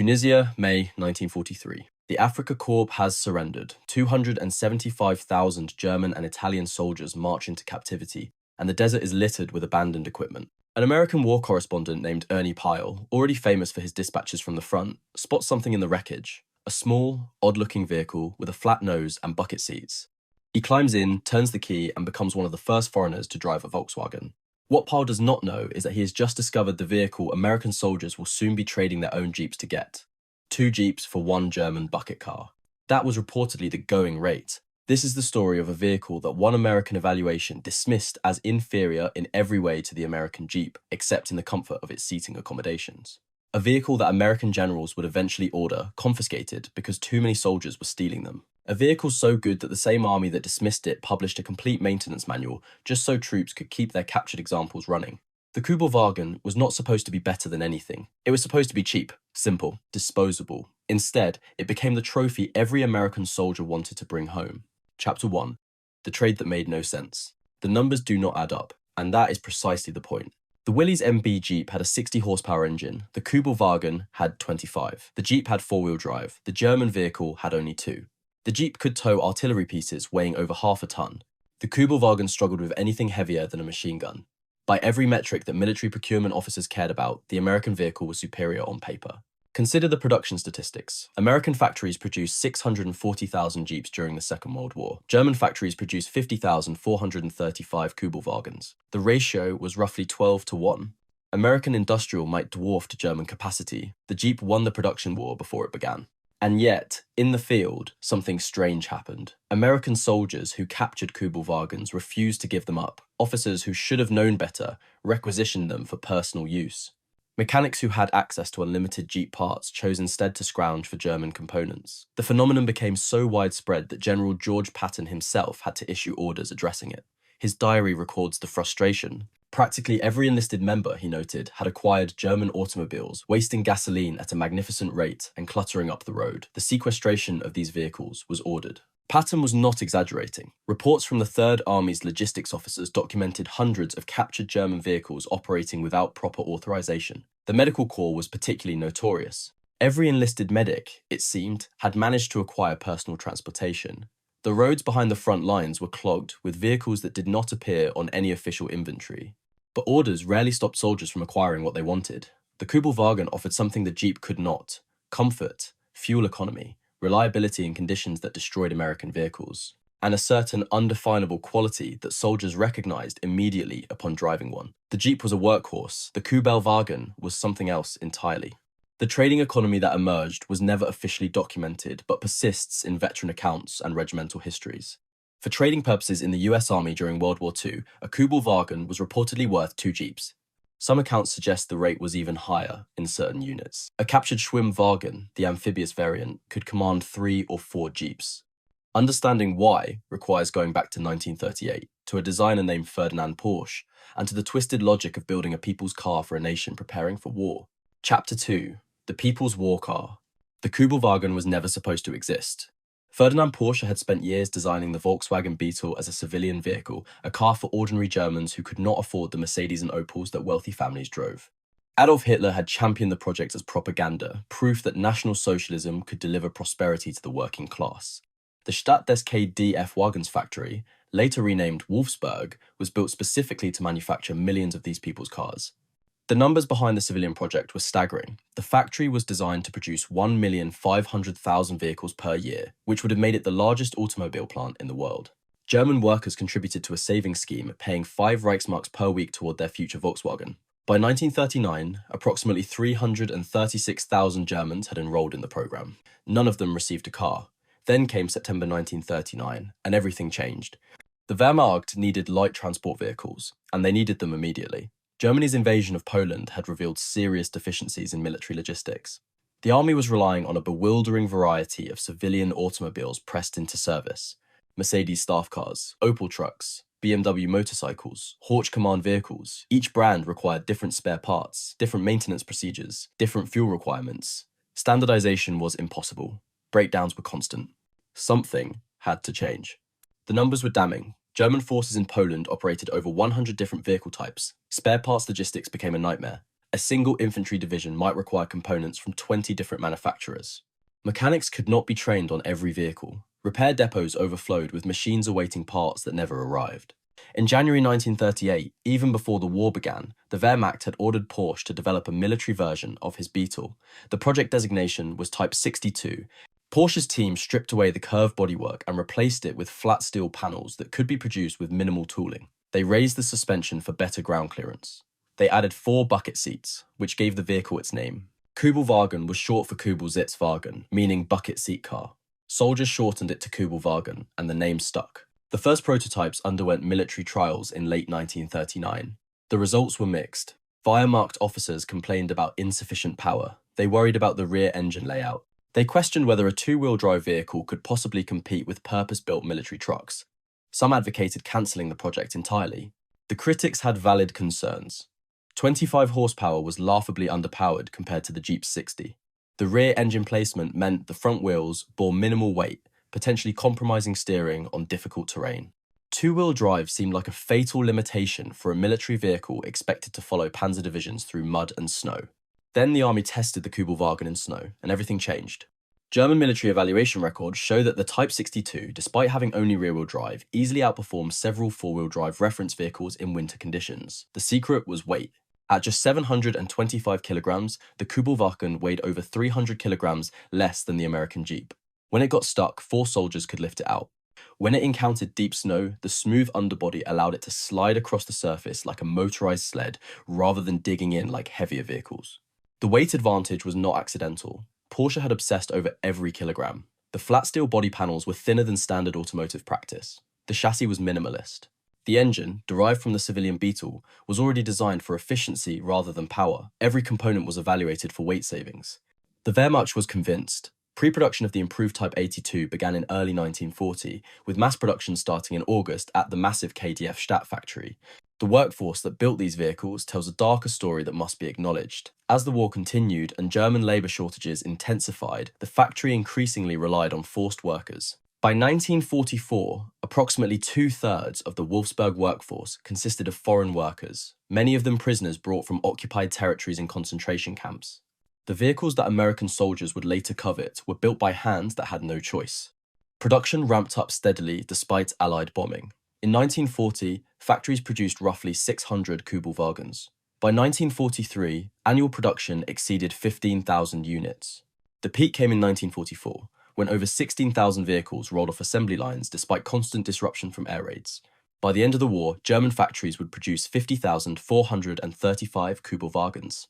Tunisia, May 1943. The Afrika Korps has surrendered. 275,000 German and Italian soldiers march into captivity, and the desert is littered with abandoned equipment. An American war correspondent named Ernie Pyle, already famous for his dispatches from the front, spots something in the wreckage. A small, odd-looking vehicle with a flat nose and bucket seats. He climbs in, turns the key, and becomes one of the first foreigners to drive a Volkswagen. What Pyle does not know is that he has just discovered the vehicle American soldiers will soon be trading their own Jeeps to get. 2 Jeeps for 1 German bucket car. That was reportedly the going rate. This is the story of a vehicle that one American evaluation dismissed as inferior in every way to the American Jeep, except in the comfort of its seating accommodations. A vehicle that American generals would eventually order confiscated because too many soldiers were stealing them. A vehicle so good that the same army that dismissed it published a complete maintenance manual just so troops could keep their captured examples running. The Koobel-vahgen was not supposed to be better than anything. It was supposed to be cheap, simple, disposable. Instead, it became the trophy every American soldier wanted to bring home. Chapter 1. The trade that made no sense. The numbers do not add up, and that is precisely the point. The Willys MB Jeep had a 60 horsepower engine, the Koobel-vahgen had 25. The Jeep had 4-wheel drive, the German vehicle had only 2. The Jeep could tow artillery pieces weighing over half a ton. The Koobel-vahgen struggled with anything heavier than a machine gun. By every metric that military procurement officers cared about, the American vehicle was superior on paper. Consider the production statistics. American factories produced 640,000 Jeeps during the Second World War. German factories produced 50,435 Koobel-vahgens. The ratio was roughly 12-1. American industrial might dwarf German capacity. The Jeep won the production war before it began. And yet, in the field, something strange happened. American soldiers who captured Koobel-vahgens refused to give them up. Officers who should have known better requisitioned them for personal use. Mechanics who had access to unlimited Jeep parts chose instead to scrounge for German components. The phenomenon became so widespread that General George Patton himself had to issue orders addressing it. His diary records the frustration. Practically every enlisted member, he noted, had acquired German automobiles, wasting gasoline at a magnificent rate and cluttering up the road. The sequestration of these vehicles was ordered. Patton was not exaggerating. Reports from the 3rd Army's logistics officers documented hundreds of captured German vehicles operating without proper authorization. The medical corps was particularly notorious. Every enlisted medic, it seemed, had managed to acquire personal transportation. The roads behind the front lines were clogged with vehicles that did not appear on any official inventory. But orders rarely stopped soldiers from acquiring what they wanted. The Koobel-vahgen offered something the Jeep could not: comfort, fuel economy, reliability in conditions that destroyed American vehicles, and a certain undefinable quality that soldiers recognized immediately upon driving one. The Jeep was a workhorse. The Koobel-vahgen was something else entirely. The trading economy that emerged was never officially documented, but persists in veteran accounts and regimental histories. For trading purposes in the US Army during World War II, a Koobel-vahgen was reportedly worth 2 Jeeps. Some accounts suggest the rate was even higher in certain units. A captured Schwimm-Wagen, the amphibious variant, could command 3 or 4 Jeeps. Understanding why requires going back to 1938, to a designer named Ferdinand Porsche, and to the twisted logic of building a people's car for a nation preparing for war. Chapter 2. The People's War Car. The Koobel-vahgen was never supposed to exist. Ferdinand Porsche had spent years designing the Volkswagen Beetle as a civilian vehicle, a car for ordinary Germans who could not afford the Mercedes and Opels that wealthy families drove. Adolf Hitler had championed the project as propaganda, proof that National Socialism could deliver prosperity to the working class. The Stadt des KdF Wagens factory, later renamed Wolfsburg, was built specifically to manufacture millions of these people's cars. The numbers behind the civilian project were staggering. The factory was designed to produce 1,500,000 vehicles per year, which would have made it the largest automobile plant in the world. German workers contributed to a savings scheme, paying 5 Reichsmarks per week toward their future Volkswagen. By 1939, approximately 336,000 Germans had enrolled in the program. None of them received a car. Then came September 1939, and everything changed. The Wehrmacht needed light transport vehicles, and they needed them immediately. Germany's invasion of Poland had revealed serious deficiencies in military logistics. The army was relying on a bewildering variety of civilian automobiles pressed into service: Mercedes staff cars, Opel trucks, BMW motorcycles, Horch command vehicles. Each brand required different spare parts, different maintenance procedures, different fuel requirements. Standardization was impossible. Breakdowns were constant. Something had to change. The numbers were damning. German forces in Poland operated over 100 different vehicle types. Spare parts logistics became a nightmare. A single infantry division might require components from 20 different manufacturers. Mechanics could not be trained on every vehicle. Repair depots overflowed with machines awaiting parts that never arrived. In January 1938, even before the war began, the Wehrmacht had ordered Porsche to develop a military version of his Beetle. The project designation was Type 62. Porsche's team stripped away the curved bodywork and replaced it with flat steel panels that could be produced with minimal tooling. They raised the suspension for better ground clearance. They added 4 bucket seats, which gave the vehicle its name. Koobel-vahgen was short for Koobel-Wagen, meaning bucket seat car. Soldiers shortened it to Koobel-vahgen, and the name stuck. The first prototypes underwent military trials in late 1939. The results were mixed. Wehrmacht officers complained about insufficient power. They worried about the rear engine layout. They questioned whether a two-wheel drive vehicle could possibly compete with purpose-built military trucks. Some advocated cancelling the project entirely. The critics had valid concerns. 25 horsepower was laughably underpowered compared to the Jeep's 60. The rear engine placement meant the front wheels bore minimal weight, potentially compromising steering on difficult terrain. Two-wheel drive seemed like a fatal limitation for a military vehicle expected to follow panzer divisions through mud and snow. Then the army tested the Koobel-vahgen in snow, and everything changed. German military evaluation records show that the Type 62, despite having only rear-wheel drive, easily outperformed several four-wheel drive reference vehicles in winter conditions. The secret was weight. At just 725 kilograms, the Koobel-vahgen weighed over 300 kilograms less than the American Jeep. When it got stuck, 4 soldiers could lift it out. When it encountered deep snow, the smooth underbody allowed it to slide across the surface like a motorized sled rather than digging in like heavier vehicles. The weight advantage was not accidental. Porsche had obsessed over every kilogram. The flat steel body panels were thinner than standard automotive practice. The chassis was minimalist. The engine, derived from the civilian Beetle, was already designed for efficiency rather than power. Every component was evaluated for weight savings. The Wehrmacht was convinced. Pre-production of the improved Type 82 began in early 1940, with mass production starting in August at the massive KDF Stadt factory. The workforce that built these vehicles tells a darker story that must be acknowledged. As the war continued and German labour shortages intensified, the factory increasingly relied on forced workers. By 1944, approximately 2/3 of the Wolfsburg workforce consisted of foreign workers, many of them prisoners brought from occupied territories and concentration camps. The vehicles that American soldiers would later covet were built by hands that had no choice. Production ramped up steadily despite Allied bombing. In 1940, factories produced roughly 600 Koobel-vahgens. By 1943, annual production exceeded 15,000 units. The peak came in 1944, when over 16,000 vehicles rolled off assembly lines despite constant disruption from air raids. By the end of the war, German factories would produce 50,435 Koobel-vahgens.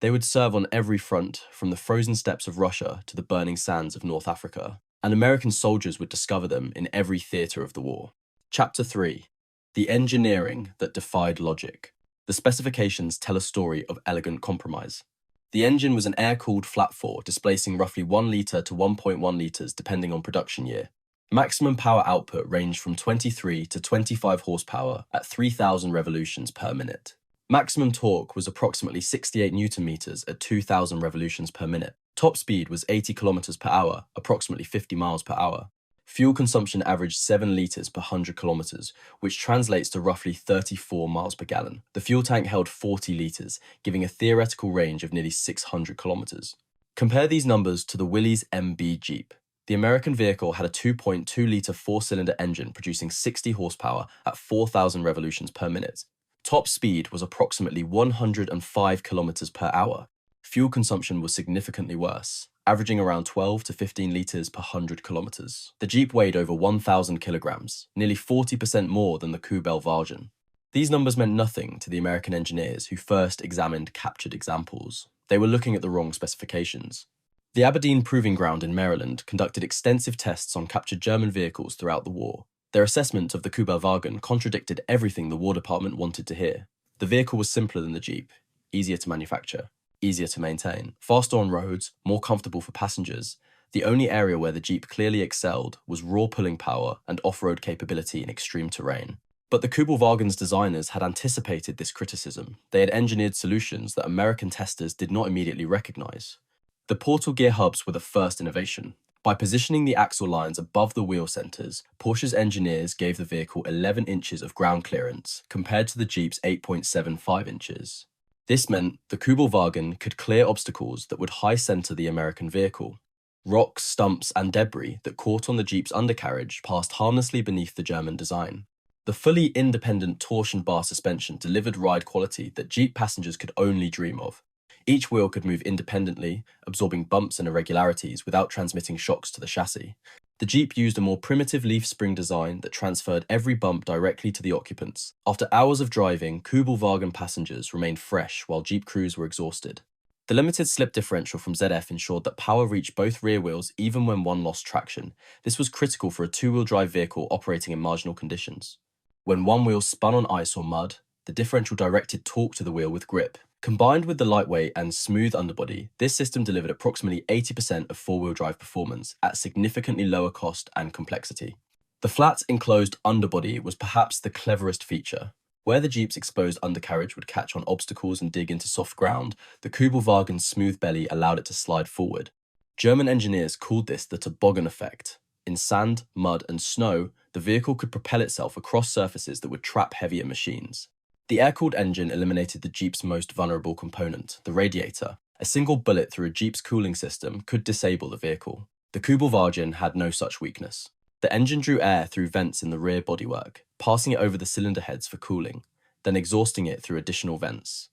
They would serve on every front, from the frozen steppes of Russia to the burning sands of North Africa, and American soldiers would discover them in every theatre of the war. Chapter 3. The engineering that defied logic. The specifications tell a story of elegant compromise. The engine was an air-cooled flat-four, displacing roughly 1 litre to 1.1 litres depending on production year. Maximum power output ranged from 23 to 25 horsepower at 3,000 revolutions per minute. Maximum torque was approximately 68 Nm at 2,000 revolutions per minute. Top speed was 80 km per hour, approximately 50 miles per hour. Fuel consumption averaged 7 litres per 100 kilometers, which translates to roughly 34 miles per gallon. The fuel tank held 40 litres, giving a theoretical range of nearly 600 kilometers. Compare these numbers to the Willys MB Jeep. The American vehicle had a 2.2-litre four-cylinder engine producing 60 horsepower at 4,000 revolutions per minute. Top speed was approximately 105 kilometers per hour. Fuel consumption was significantly worse, averaging around 12 to 15 litres per 100 kilometers. The Jeep weighed over 1,000 kilograms, nearly 40% more than the Koobel-vahgen. These numbers meant nothing to the American engineers who first examined captured examples. They were looking at the wrong specifications. The Abilene Proving Ground in Maryland conducted extensive tests on captured German vehicles throughout the war. Their assessment of the Koobel-vahgen contradicted everything the War Department wanted to hear. The vehicle was simpler than the Jeep, easier to manufacture, easier to maintain, faster on roads, more comfortable for passengers. The only area where the Jeep clearly excelled was raw pulling power and off-road capability in extreme terrain. But the Koobel-vahgen's designers had anticipated this criticism. They had engineered solutions that American testers did not immediately recognize. The portal gear hubs were the first innovation. By positioning the axle lines above the wheel centers, Porsche's engineers gave the vehicle 11 inches of ground clearance, compared to the Jeep's 8.75 inches. This meant the Koobel-vahgen could clear obstacles that would high-center the American vehicle. Rocks, stumps, and debris that caught on the Jeep's undercarriage passed harmlessly beneath the German design. The fully independent torsion bar suspension delivered ride quality that Jeep passengers could only dream of. Each wheel could move independently, absorbing bumps and irregularities without transmitting shocks to the chassis. The Jeep used a more primitive leaf spring design that transferred every bump directly to the occupants. After hours of driving, Koobel-vahgen passengers remained fresh while Jeep crews were exhausted. The limited slip differential from ZF ensured that power reached both rear wheels even when one lost traction. This was critical for a two-wheel drive vehicle operating in marginal conditions. When one wheel spun on ice or mud, the differential directed torque to the wheel with grip. Combined with the lightweight and smooth underbody, this system delivered approximately 80% of four-wheel drive performance at significantly lower cost and complexity. The flat, enclosed underbody was perhaps the cleverest feature. Where the Jeep's exposed undercarriage would catch on obstacles and dig into soft ground, the Koobel-vahgen's smooth belly allowed it to slide forward. German engineers called this the toboggan effect. In sand, mud, and snow, the vehicle could propel itself across surfaces that would trap heavier machines. The air-cooled engine eliminated the Jeep's most vulnerable component, the radiator. A single bullet through a Jeep's cooling system could disable the vehicle. The Koobel-vahgen had no such weakness. The engine drew air through vents in the rear bodywork, passing it over the cylinder heads for cooling, then exhausting it through additional vents.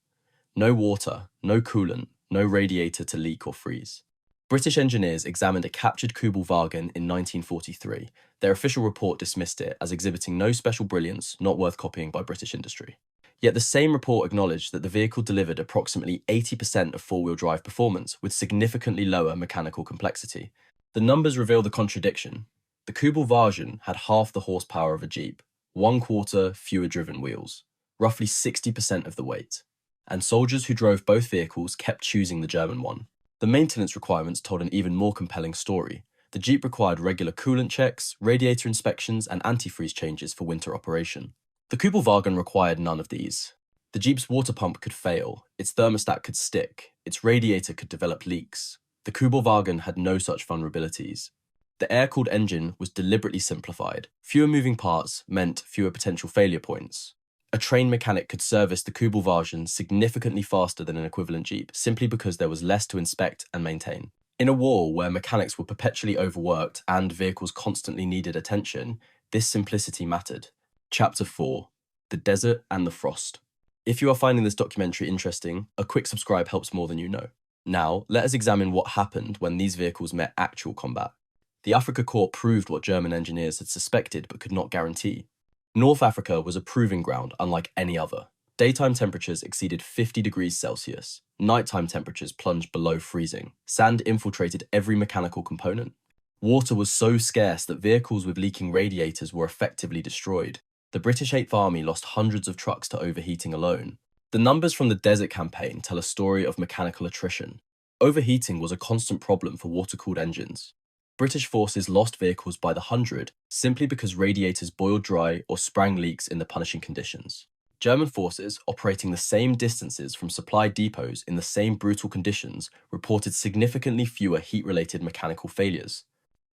No water, no coolant, no radiator to leak or freeze. British engineers examined a captured Koobel-vahgen in 1943. Their official report dismissed it as exhibiting no special brilliance not worth copying by British industry. Yet the same report acknowledged that the vehicle delivered approximately 80% of four-wheel drive performance with significantly lower mechanical complexity. The numbers reveal the contradiction. The Koobel-vahgen had half the horsepower of a Jeep, 1/4 fewer driven wheels, roughly 60% of the weight, and soldiers who drove both vehicles kept choosing the German one. The maintenance requirements told an even more compelling story. The Jeep required regular coolant checks, radiator inspections, and antifreeze changes for winter operation. The Koobel-vahgen required none of these. The Jeep's water pump could fail, its thermostat could stick, its radiator could develop leaks. The Koobel-vahgen had no such vulnerabilities. The air-cooled engine was deliberately simplified. Fewer moving parts meant fewer potential failure points. A trained mechanic could service the Koobel-vahgen significantly faster than an equivalent Jeep, simply because there was less to inspect and maintain. In a war where mechanics were perpetually overworked and vehicles constantly needed attention, this simplicity mattered. Chapter 4: The Desert and the Frost. If you are finding this documentary interesting, a quick subscribe helps more than you know. Now, let us examine what happened when these vehicles met actual combat. The Afrika Korps proved what German engineers had suspected but could not guarantee. North Africa was a proving ground unlike any other. Daytime temperatures exceeded 50 degrees Celsius. Nighttime temperatures plunged below freezing. Sand infiltrated every mechanical component. Water was so scarce that vehicles with leaking radiators were effectively destroyed. The British 8th Army lost hundreds of trucks to overheating alone. The numbers from the Desert Campaign tell a story of mechanical attrition. Overheating was a constant problem for water-cooled engines. British forces lost vehicles by the hundred simply because radiators boiled dry or sprang leaks in the punishing conditions. German forces, operating the same distances from supply depots in the same brutal conditions, reported significantly fewer heat-related mechanical failures.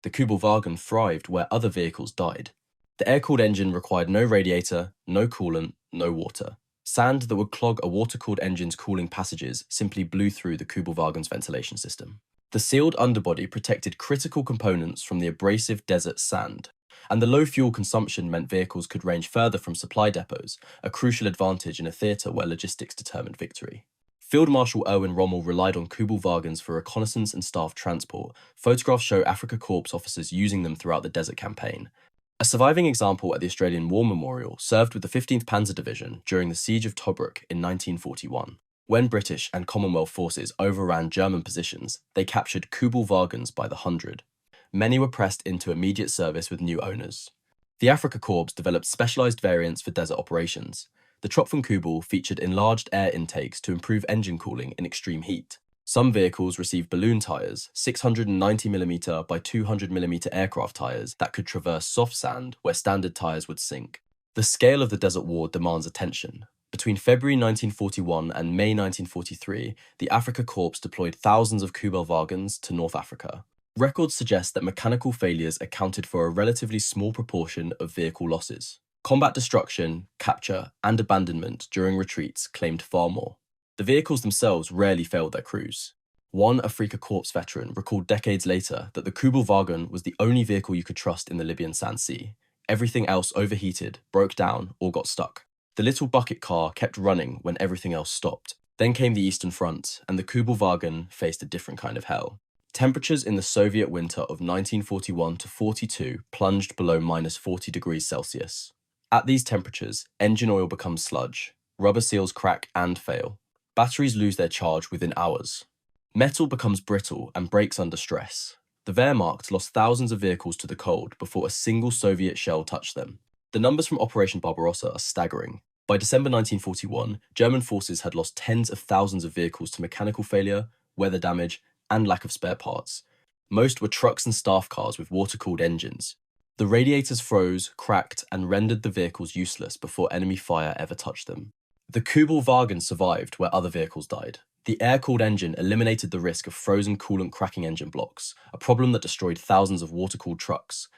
The Koobel-vahgen thrived where other vehicles died. The air-cooled engine required no radiator, no coolant, no water. Sand that would clog a water-cooled engine's cooling passages simply blew through the Koobel-vahgen's ventilation system. The sealed underbody protected critical components from the abrasive desert sand, and the low fuel consumption meant vehicles could range further from supply depots, a crucial advantage in a theatre where logistics determined victory. Field Marshal Erwin Rommel relied on Koobel-vahgens for reconnaissance and staff transport. Photographs show Afrika Korps officers using them throughout the Desert Campaign. A surviving example at the Australian War Memorial served with the 15th Panzer Division during the Siege of Tobruk in 1941. When British and Commonwealth forces overran German positions, they captured Koobel-vahgens by the hundred. Many were pressed into immediate service with new owners. The Afrika Korps developed specialised variants for desert operations. The Tropfen Koobel featured enlarged air intakes to improve engine cooling in extreme heat. Some vehicles received balloon tyres, 690mm by 200mm aircraft tyres that could traverse soft sand where standard tyres would sink. The scale of the Desert War demands attention. Between February 1941 and May 1943, the Afrika Korps deployed thousands of Koobel-vahgens to North Africa. Records suggest that mechanical failures accounted for a relatively small proportion of vehicle losses. Combat destruction, capture, and abandonment during retreats claimed far more. The vehicles themselves rarely failed their crews. One Afrika Korps veteran recalled decades later that the Koobel-vahgen was the only vehicle you could trust in the Libyan Sand Sea. Everything else overheated, broke down, or got stuck. The little bucket car kept running when everything else stopped. Then came the Eastern Front, and the Koobel-vahgen faced a different kind of hell. Temperatures in the Soviet winter of 1941 to 42 plunged below minus 40 degrees Celsius. At these temperatures, engine oil becomes sludge, rubber seals crack and fail. Batteries lose their charge within hours. Metal becomes brittle and breaks under stress. The Wehrmacht lost thousands of vehicles to the cold before a single Soviet shell touched them. The numbers from Operation Barbarossa are staggering. By December 1941, German forces had lost tens of thousands of vehicles to mechanical failure, weather damage, and lack of spare parts. Most were trucks and staff cars with water-cooled engines. The radiators froze, cracked, and rendered the vehicles useless before enemy fire ever touched them. The Koobel-vahgen survived where other vehicles died. The air-cooled engine eliminated the risk of frozen coolant cracking engine blocks, a problem that destroyed thousands of water-cooled trucks.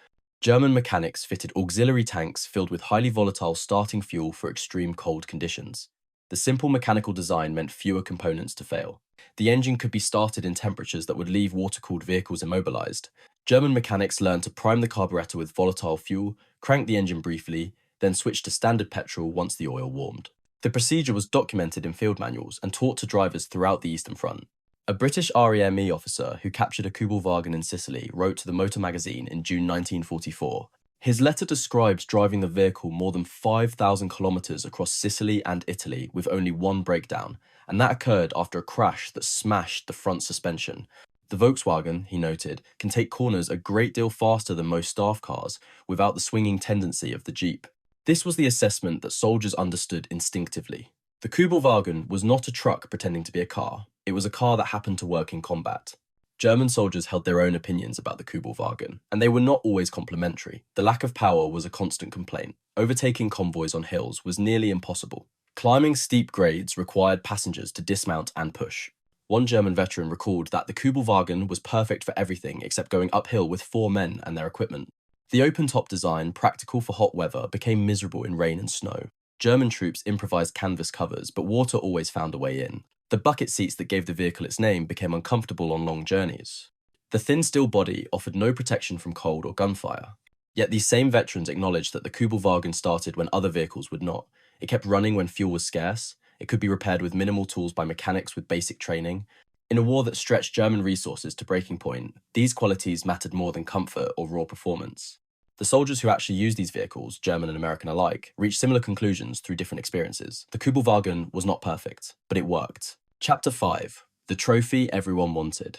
German mechanics fitted auxiliary tanks filled with highly volatile starting fuel for extreme cold conditions. The simple mechanical design meant fewer components to fail. The engine could be started in temperatures that would leave water-cooled vehicles immobilized. German mechanics learned to prime the carburetor with volatile fuel, crank the engine briefly, then switch to standard petrol once the oil warmed. The procedure was documented in field manuals and taught to drivers throughout the Eastern Front. A British RAME officer who captured a Koobel-vahgen in Sicily wrote to the Motor magazine in June 1944. His letter describes driving the vehicle more than 5,000 kilometers across Sicily and Italy with only one breakdown, and that occurred after a crash that smashed the front suspension. The Volkswagen, he noted, can take corners a great deal faster than most staff cars without the swinging tendency of the Jeep. This was the assessment that soldiers understood instinctively. The Koobel-vahgen was not a truck pretending to be a car. It was a car that happened to work in combat. German soldiers held their own opinions about the Koobel-vahgen, and they were not always complimentary. The lack of power was a constant complaint. Overtaking convoys on hills was nearly impossible. Climbing steep grades required passengers to dismount and push. One German veteran recalled that the Koobel-vahgen was perfect for everything except going uphill with 4 men and their equipment. The open-top design, practical for hot weather, became miserable in rain and snow. German troops improvised canvas covers, but water always found a way in. The bucket seats that gave the vehicle its name became uncomfortable on long journeys. The thin steel body offered no protection from cold or gunfire. Yet these same veterans acknowledged that the Koobel-vahgen started when other vehicles would not. It kept running when fuel was scarce. It could be repaired with minimal tools by mechanics with basic training. In a war that stretched German resources to breaking point, these qualities mattered more than comfort or raw performance. The soldiers who actually used these vehicles, German and American alike, reached similar conclusions through different experiences. The Koobel-vahgen was not perfect, but it worked. Chapter 5. The Trophy Everyone Wanted.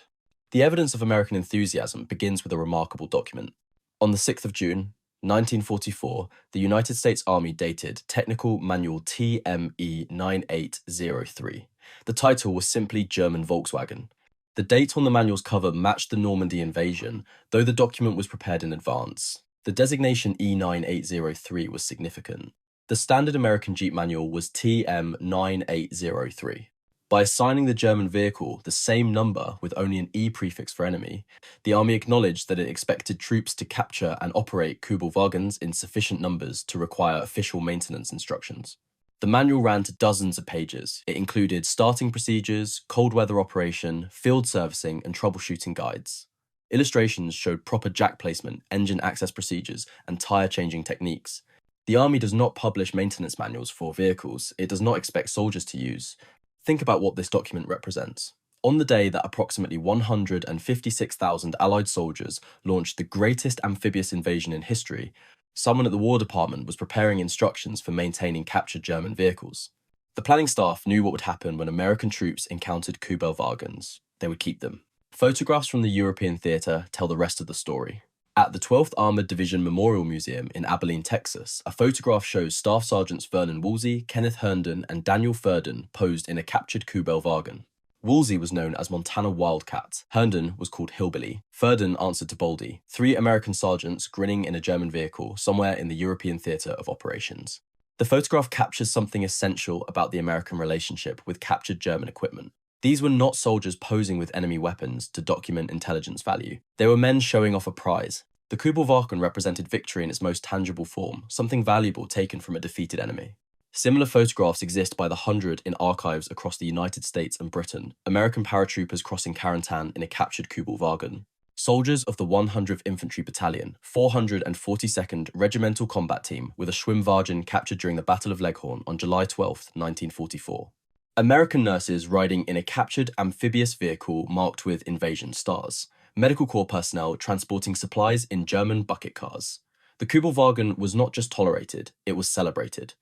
The evidence of American enthusiasm begins with a remarkable document. On the 6th of June, 1944, the United States Army dated Technical Manual TME 9803. The title was simply German Volkswagen. The date on the manual's cover matched the Normandy invasion, though the document was prepared in advance. The designation E9803 was significant. The standard American Jeep manual was TM9803. By assigning the German vehicle the same number with only an E prefix for enemy, the army acknowledged that it expected troops to capture and operate Koobel-vahgens in sufficient numbers to require official maintenance instructions. The manual ran to dozens of pages. It included starting procedures, cold weather operation, field servicing, and troubleshooting guides. Illustrations showed proper jack placement, engine access procedures, and tyre changing techniques. The army does not publish maintenance manuals for vehicles it does not expect soldiers to use. Think about what this document represents. On the day that approximately 156,000 Allied soldiers launched the greatest amphibious invasion in history, someone at the War Department was preparing instructions for maintaining captured German vehicles. The planning staff knew what would happen when American troops encountered Koobel-vahgens. They would keep them. Photographs from the European theatre tell the rest of the story. At the 12th Armored Division Memorial Museum in Abilene, Texas, a photograph shows Staff Sergeants Vernon Woolsey, Kenneth Herndon, and Daniel Furden posed in a captured Koobel-vahgen. Woolsey was known as Montana Wildcat. Herndon was called Hillbilly. Furden answered to Baldy, 3 American sergeants grinning in a German vehicle somewhere in the European theatre of operations. The photograph captures something essential about the American relationship with captured German equipment. These were not soldiers posing with enemy weapons to document intelligence value. They were men showing off a prize. The Koobel-vahgen represented victory in its most tangible form, something valuable taken from a defeated enemy. Similar photographs exist by the hundred in archives across the United States and Britain, American paratroopers crossing Carentan in a captured Koobel-vahgen. Soldiers of the 100th Infantry Battalion, 442nd Regimental Combat Team with a Schwimmwagen captured during the Battle of Leghorn on July 12, 1944. American nurses riding in a captured amphibious vehicle marked with invasion stars. Medical Corps personnel transporting supplies in German bucket cars. The Koobel-vahgen was not just tolerated, it was celebrated.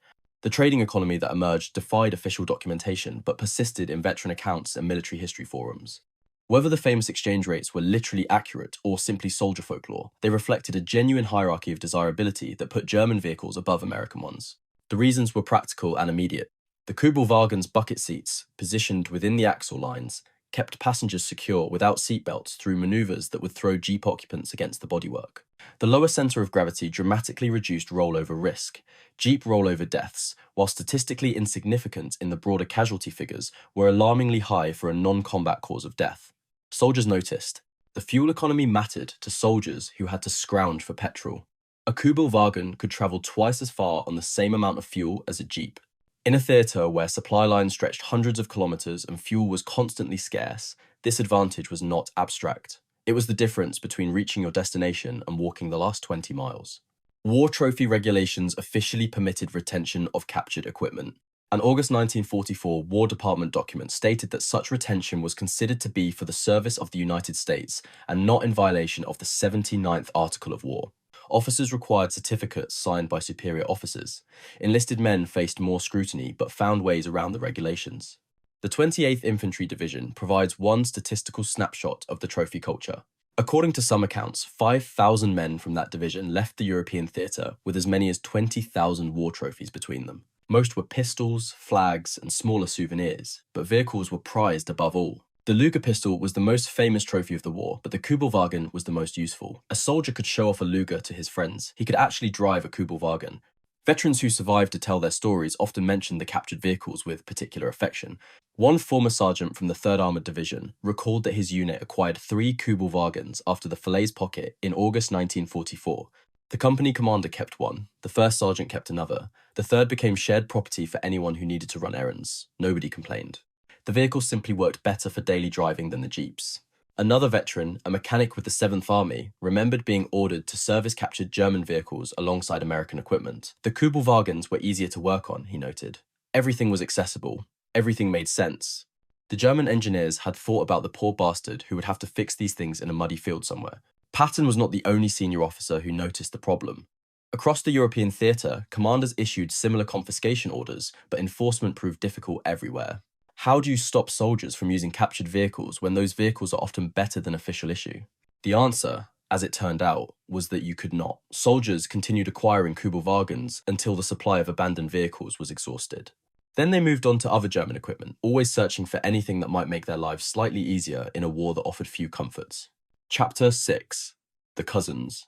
The trading economy that emerged defied official documentation but persisted in veteran accounts and military history forums. Whether the famous exchange rates were literally accurate or simply soldier folklore, they reflected a genuine hierarchy of desirability that put German vehicles above American ones. The reasons were practical and immediate. The Koobel-vahgen's bucket seats, positioned within the axle lines, kept passengers secure without seatbelts through maneuvers that would throw Jeep occupants against the bodywork. The lower center of gravity dramatically reduced rollover risk. Jeep rollover deaths, while statistically insignificant in the broader casualty figures, were alarmingly high for a non-combat cause of death. Soldiers noticed. The fuel economy mattered to soldiers who had to scrounge for petrol. A Koobel-vahgen could travel twice as far on the same amount of fuel as a Jeep. In a theatre where supply lines stretched hundreds of kilometers and fuel was constantly scarce, this advantage was not abstract. It was the difference between reaching your destination and walking the last 20 miles. War trophy regulations officially permitted retention of captured equipment. An August 1944 War Department document stated that such retention was considered to be for the service of the United States and not in violation of the 79th Article of War. Officers required certificates signed by superior officers. Enlisted men faced more scrutiny but found ways around the regulations. The 28th Infantry Division provides one statistical snapshot of the trophy culture. According to some accounts, 5,000 men from that division left the European theatre with as many as 20,000 war trophies between them. Most were pistols, flags, and smaller souvenirs, but vehicles were prized above all. The Luger pistol was the most famous trophy of the war, but the Koobel-vahgen was the most useful. A soldier could show off a Luger to his friends. He could actually drive a Koobel-vahgen. Veterans who survived to tell their stories often mentioned the captured vehicles with particular affection. One former sergeant from the 3rd Armoured Division recalled that his unit acquired 3 Koobel-vahgens after the Falaise Pocket in August 1944. The company commander kept one, the first sergeant kept another, the third became shared property for anyone who needed to run errands. Nobody complained. The vehicles simply worked better for daily driving than the Jeeps. Another veteran, a mechanic with the 7th Army, remembered being ordered to service captured German vehicles alongside American equipment. The Koobel-vahgens were easier to work on, he noted. Everything was accessible. Everything made sense. The German engineers had thought about the poor bastard who would have to fix these things in a muddy field somewhere. Patton was not the only senior officer who noticed the problem. Across the European theatre, commanders issued similar confiscation orders, but enforcement proved difficult everywhere. How do you stop soldiers from using captured vehicles when those vehicles are often better than official issue? The answer, as it turned out, was that you could not. Soldiers continued acquiring Koobel-vahgens until the supply of abandoned vehicles was exhausted. Then they moved on to other German equipment, always searching for anything that might make their lives slightly easier in a war that offered few comforts. Chapter 6. The Cousins.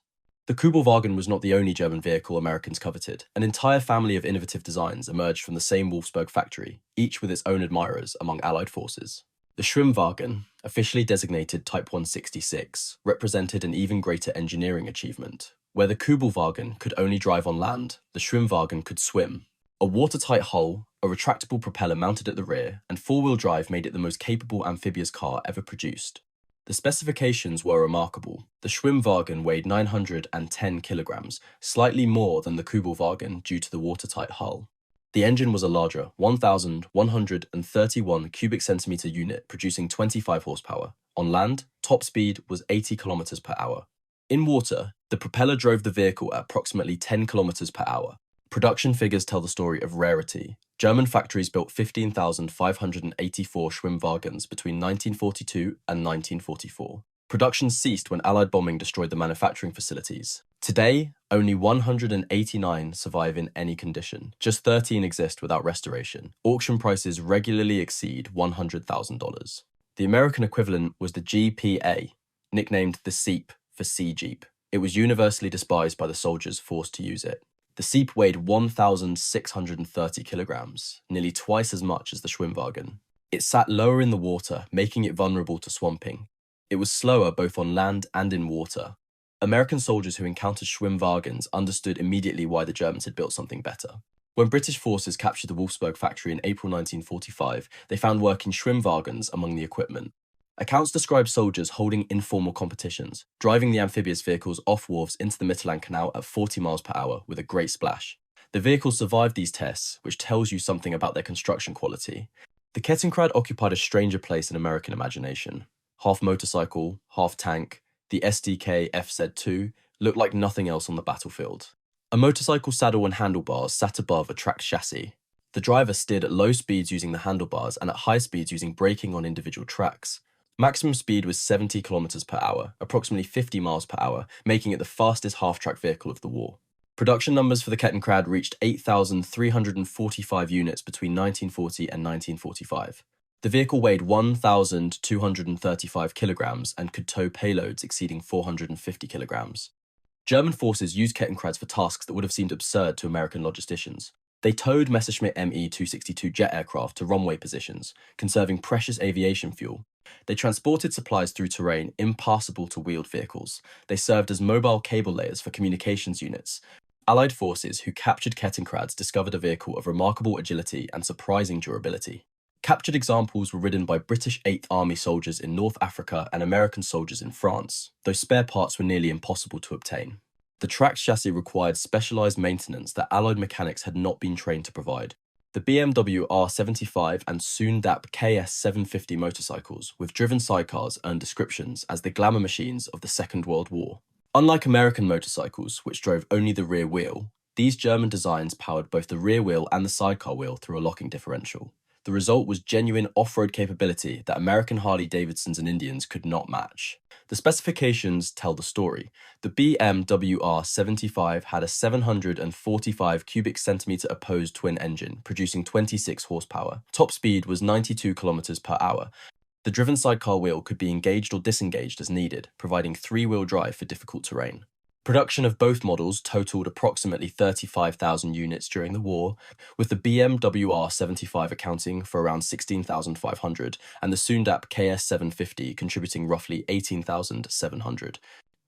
The Koobel-vahgen was not the only German vehicle Americans coveted. An entire family of innovative designs emerged from the same Wolfsburg factory, each with its own admirers among Allied forces. The Schwimmwagen, officially designated Type 166, represented an even greater engineering achievement. Where the Koobel-vahgen could only drive on land, the Schwimmwagen could swim. A watertight hull, a retractable propeller mounted at the rear, and four-wheel drive made it the most capable amphibious car ever produced. The specifications were remarkable. The Schwimmwagen weighed 910 kilograms, slightly more than the Koobel-vahgen due to the watertight hull. The engine was a larger 1,131 cubic centimeter unit producing 25 horsepower. On land, top speed was 80 kilometers per hour. In water, the propeller drove the vehicle at approximately 10 kilometers per hour. Production figures tell the story of rarity. German factories built 15,584 Schwimmwagens between 1942 and 1944. Production ceased when Allied bombing destroyed the manufacturing facilities. Today, only 189 survive in any condition. Just 13 exist without restoration. Auction prices regularly exceed $100,000. The American equivalent was the GPA, nicknamed the Seep for Sea Jeep. It was universally despised by the soldiers forced to use it. The Seep weighed 1,630 kilograms, nearly twice as much as the Schwimmwagen. It sat lower in the water, making it vulnerable to swamping. It was slower both on land and in water. American soldiers who encountered Schwimmwagens understood immediately why the Germans had built something better. When British forces captured the Wolfsburg factory in April 1945, they found working Schwimmwagens among the equipment. Accounts describe soldiers holding informal competitions, driving the amphibious vehicles off wharves into the Mittelland Canal at 40 miles per hour with a great splash. The vehicles survived these tests, which tells you something about their construction quality. The Kettenkrad occupied a stranger place in American imagination. Half motorcycle, half tank, the SDK FZ2 looked like nothing else on the battlefield. A motorcycle saddle and handlebars sat above a tracked chassis. The driver steered at low speeds using the handlebars and at high speeds using braking on individual tracks. Maximum speed was 70 kilometers per hour, approximately 50 miles per hour, making it the fastest half-track vehicle of the war. Production numbers for the Kettenkrad reached 8,345 units between 1940 and 1945. The vehicle weighed 1,235 kilograms and could tow payloads exceeding 450 kilograms. German forces used Kettenkrads for tasks that would have seemed absurd to American logisticians. They towed Messerschmitt Me-262 jet aircraft to runway positions, conserving precious aviation fuel. They transported supplies through terrain impassable to wheeled vehicles. They served as mobile cable layers for communications units. Allied forces who captured Kettenkrads discovered a vehicle of remarkable agility and surprising durability. Captured examples were ridden by British 8th Army soldiers in North Africa and American soldiers in France, though spare parts were nearly impossible to obtain. The tracked chassis required specialized maintenance that Allied mechanics had not been trained to provide. The BMW R75 and soon DAP KS 750 motorcycles with driven sidecars earned descriptions as the glamour machines of the Second World War. Unlike American motorcycles, which drove only the rear wheel, these German designs powered both the rear wheel and the sidecar wheel through a locking differential. The result was genuine off-road capability that American Harley-Davidsons and Indians could not match. The specifications tell the story. The BMW R75 had a 745 cubic centimeter opposed twin engine, producing 26 horsepower. Top speed was 92 kilometers per hour. The driven sidecar wheel could be engaged or disengaged as needed, providing three-wheel drive for difficult terrain. Production of both models totaled approximately 35,000 units during the war, with the BMW R75 accounting for around 16,500 and the Sundap KS 750 contributing roughly 18,700.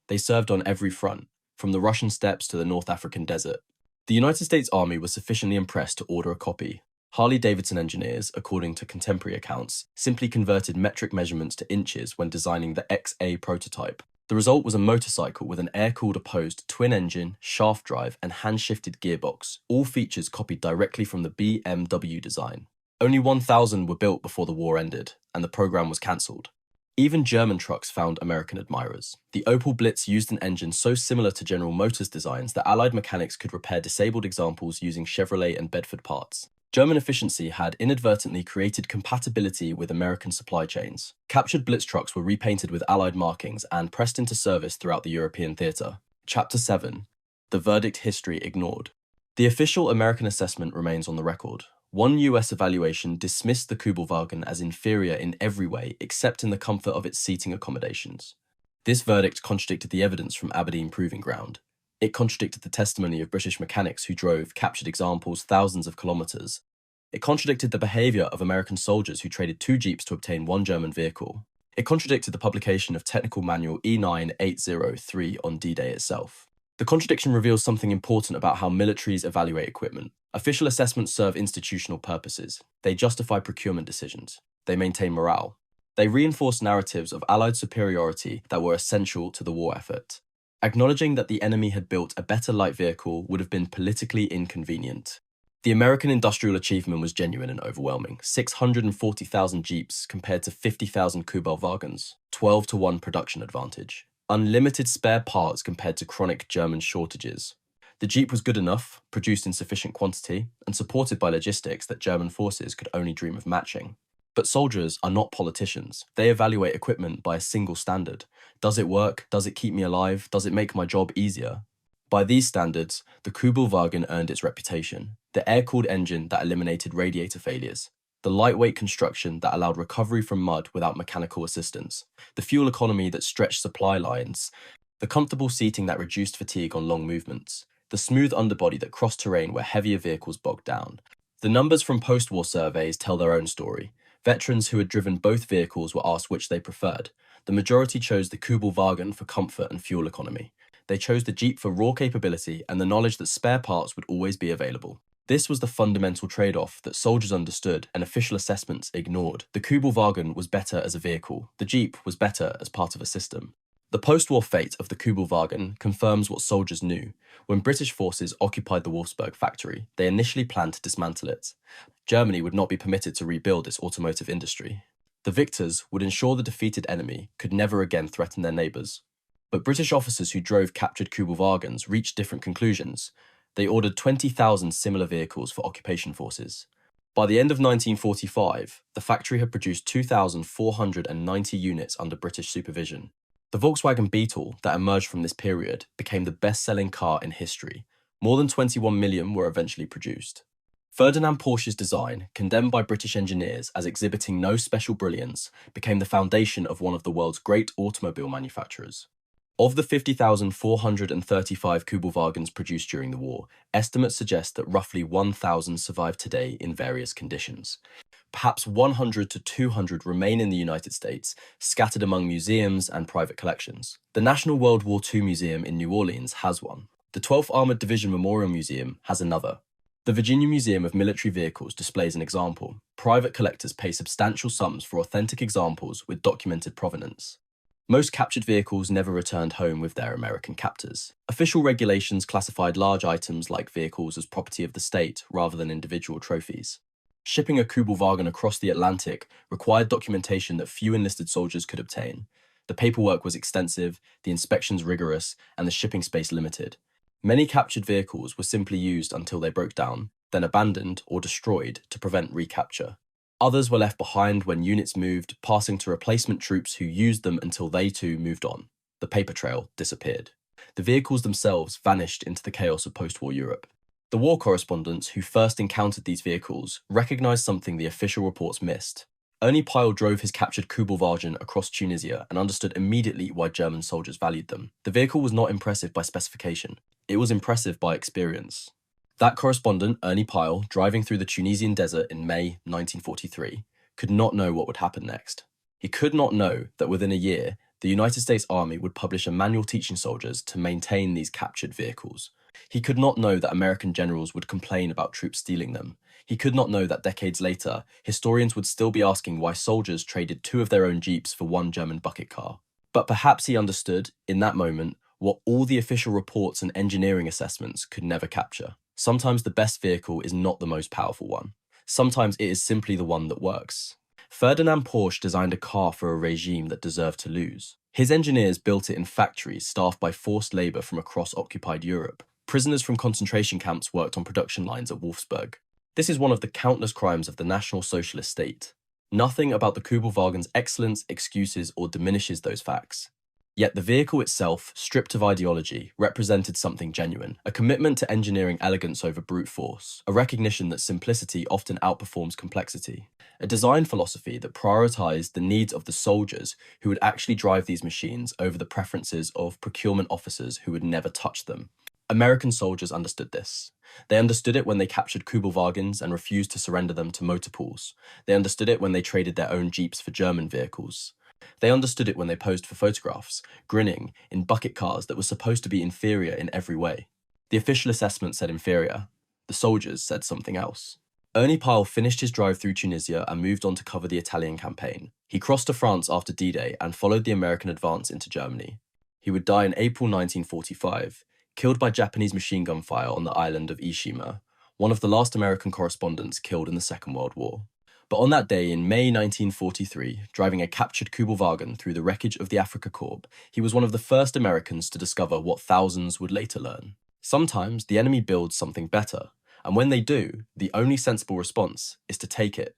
They served on every front, from the Russian steppes to the North African desert. The United States Army was sufficiently impressed to order a copy. Harley-Davidson engineers, according to contemporary accounts, simply converted metric measurements to inches when designing the XA prototype. The result was a motorcycle with an air-cooled opposed twin engine, shaft drive, and hand-shifted gearbox, all features copied directly from the BMW design. Only 1,000 were built before the war ended, and the program was cancelled. Even German trucks found American admirers. The Opel Blitz used an engine so similar to General Motors designs that Allied mechanics could repair disabled examples using Chevrolet and Bedford parts. German efficiency had inadvertently created compatibility with American supply chains. Captured Blitz trucks were repainted with Allied markings and pressed into service throughout the European theatre. Chapter 7. The verdict history ignored. The official American assessment remains on the record. One US evaluation dismissed the Koobel-vahgen as inferior in every way except in the comfort of its seating accommodations. This verdict contradicted the evidence from Abilene Proving Ground. It contradicted the testimony of British mechanics who drove captured examples thousands of kilometers. It contradicted the behavior of American soldiers who traded 2 jeeps to obtain 1 German vehicle. It contradicted the publication of Technical Manual E9803 on D-Day itself. The contradiction reveals something important about how militaries evaluate equipment. Official assessments serve institutional purposes. They justify procurement decisions. They maintain morale. They reinforce narratives of Allied superiority that were essential to the war effort. Acknowledging that the enemy had built a better light vehicle would have been politically inconvenient. The American industrial achievement was genuine and overwhelming. 640,000 jeeps compared to 50,000 Koobel-vahgens, 12-to-1 production advantage. Unlimited spare parts compared to chronic German shortages. The jeep was good enough, produced in sufficient quantity, and supported by logistics that German forces could only dream of matching. But soldiers are not politicians. They evaluate equipment by a single standard. Does it work? Does it keep me alive? Does it make my job easier? By these standards, the Koobel-vahgen earned its reputation. The air-cooled engine that eliminated radiator failures. The lightweight construction that allowed recovery from mud without mechanical assistance. The fuel economy that stretched supply lines. The comfortable seating that reduced fatigue on long movements. The smooth underbody that crossed terrain where heavier vehicles bogged down. The numbers from post-war surveys tell their own story. Veterans who had driven both vehicles were asked which they preferred. The majority chose the Koobel-vahgen for comfort and fuel economy. They chose the Jeep for raw capability and the knowledge that spare parts would always be available. This was the fundamental trade-off that soldiers understood and official assessments ignored. The Koobel-vahgen was better as a vehicle. The Jeep was better as part of a system. The post-war fate of the Koobel-vahgen confirms what soldiers knew. When British forces occupied the Wolfsburg factory, they initially planned to dismantle it. Germany would not be permitted to rebuild its automotive industry. The victors would ensure the defeated enemy could never again threaten their neighbours. But British officers who drove captured Koobel-vahgens reached different conclusions. They ordered 20,000 similar vehicles for occupation forces. By the end of 1945, the factory had produced 2,490 units under British supervision. The Volkswagen Beetle that emerged from this period became the best-selling car in history. More than 21 million were eventually produced. Ferdinand Porsche's design, condemned by British engineers as exhibiting no special brilliance, became the foundation of one of the world's great automobile manufacturers. Of the 50,435 Koobel-vahgens produced during the war, estimates suggest that roughly 1,000 survive today in various conditions. Perhaps 100 to 200 remain in the United States, scattered among museums and private collections. The National World War II Museum in New Orleans has one. The 12th Armored Division Memorial Museum has another. The Virginia Museum of Military Vehicles displays an example. Private collectors pay substantial sums for authentic examples with documented provenance. Most captured vehicles never returned home with their American captors. Official regulations classified large items like vehicles as property of the state rather than individual trophies. Shipping a Koobel-vahgen across the Atlantic required documentation that few enlisted soldiers could obtain. The paperwork was extensive, the inspections rigorous, and the shipping space limited. Many captured vehicles were simply used until they broke down, then abandoned or destroyed to prevent recapture. Others were left behind when units moved, passing to replacement troops who used them until they too moved on. The paper trail disappeared. The vehicles themselves vanished into the chaos of post-war Europe. The war correspondents who first encountered these vehicles recognized something the official reports missed. Ernie Pyle drove his captured Koobel-vahgen across Tunisia and understood immediately why German soldiers valued them. The vehicle was not impressive by specification. It was impressive by experience. That correspondent, Ernie Pyle, driving through the Tunisian desert in May 1943, could not know what would happen next. He could not know that within a year, the United States Army would publish a manual teaching soldiers to maintain these captured vehicles. He could not know that American generals would complain about troops stealing them. He could not know that decades later, historians would still be asking why soldiers traded 2 of their own Jeeps for 1 German bucket car. But perhaps he understood, in that moment, what all the official reports and engineering assessments could never capture. Sometimes the best vehicle is not the most powerful one. Sometimes it is simply the one that works. Ferdinand Porsche designed a car for a regime that deserved to lose. His engineers built it in factories staffed by forced labour from across occupied Europe. Prisoners from concentration camps worked on production lines at Wolfsburg. This is one of the countless crimes of the National Socialist state. Nothing about the Koobel-vahgen's excellence excuses or diminishes those facts. Yet the vehicle itself, stripped of ideology, represented something genuine, a commitment to engineering elegance over brute force, a recognition that simplicity often outperforms complexity, a design philosophy that prioritized the needs of the soldiers who would actually drive these machines over the preferences of procurement officers who would never touch them. American soldiers understood this. They understood it when they captured Koobel-vahgens and refused to surrender them to motor pools. They understood it when they traded their own Jeeps for German vehicles. They understood it when they posed for photographs, grinning, in bucket cars that were supposed to be inferior in every way. The official assessment said inferior. The soldiers said something else. Ernie Pyle finished his drive through Tunisia and moved on to cover the Italian campaign. He crossed to France after D-Day and followed the American advance into Germany. He would die in April 1945, killed by Japanese machine gun fire on the island of Ishima, one of the last American correspondents killed in the Second World War. But on that day in May 1943, driving a captured Koobel-vahgen through the wreckage of the Afrika Korps, he was one of the first Americans to discover what thousands would later learn. Sometimes the enemy builds something better, and when they do, the only sensible response is to take it.